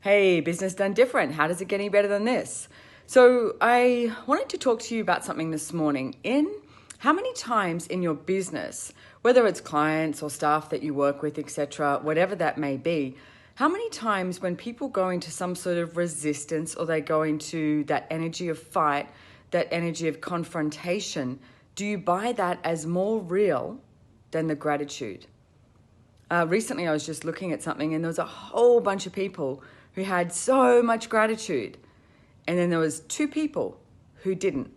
Hey, business done different. How does it get any better than this? So I wanted to talk to you about something this morning. How many times in your business, whether it's clients or staff that you work with, etc., whatever that may be, how many times when people go into some sort of resistance or they go into that energy of fight, that energy of confrontation, do you buy that as more real than the gratitude? Recently, I was just looking at something and there was a whole bunch of people who had so much gratitude. And then there was two people who didn't.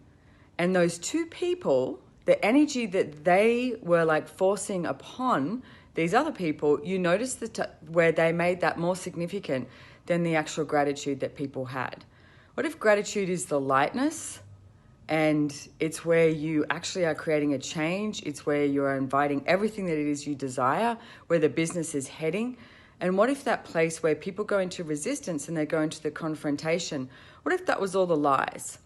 And those two people, the energy that they were like forcing upon these other people, you notice where they made that more significant than the actual gratitude that people had. What if gratitude is the lightness? And it's where you actually are creating a change. It's where you're inviting everything that it is you desire, where the business is heading. And what if that place where people go into resistance and they go into the confrontation, what if that was all the lies?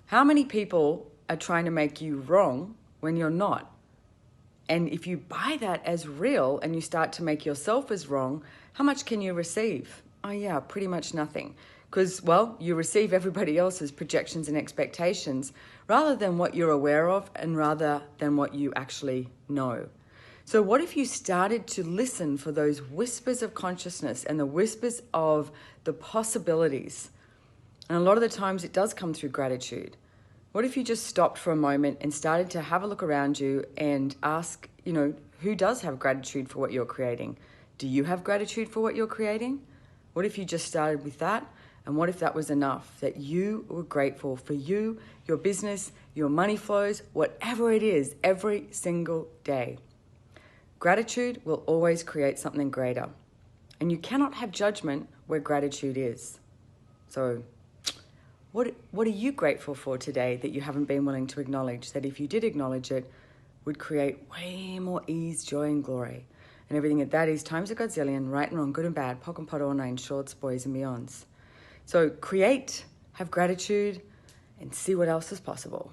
How many people are trying to make you wrong when you're not? And if you buy that as real and you start to make yourself as wrong, how much can you receive? Oh yeah, pretty much nothing. Because, well, you receive everybody else's projections and expectations rather than what you're aware of and rather than what you actually know. So what if you started to listen for those whispers of consciousness and the whispers of the possibilities? And a lot of the times it does come through gratitude. What if you just stopped for a moment and started to have a look around you and ask, who does have gratitude for what you're creating? Do you have gratitude for what you're creating? What if you just started with that? And what if that was enough, that you were grateful for you, your business, your money flows, whatever it is, every single day? Gratitude will always create something greater. And you cannot have judgment where gratitude is. So what are you grateful for today that you haven't been willing to acknowledge, that if you did acknowledge it, would create way more ease, joy, and glory? And everything that is times a godzillion, right and wrong, good and bad, pock and pot, all nine, shorts, boys, and beyonds. So create, have gratitude, and see what else is possible.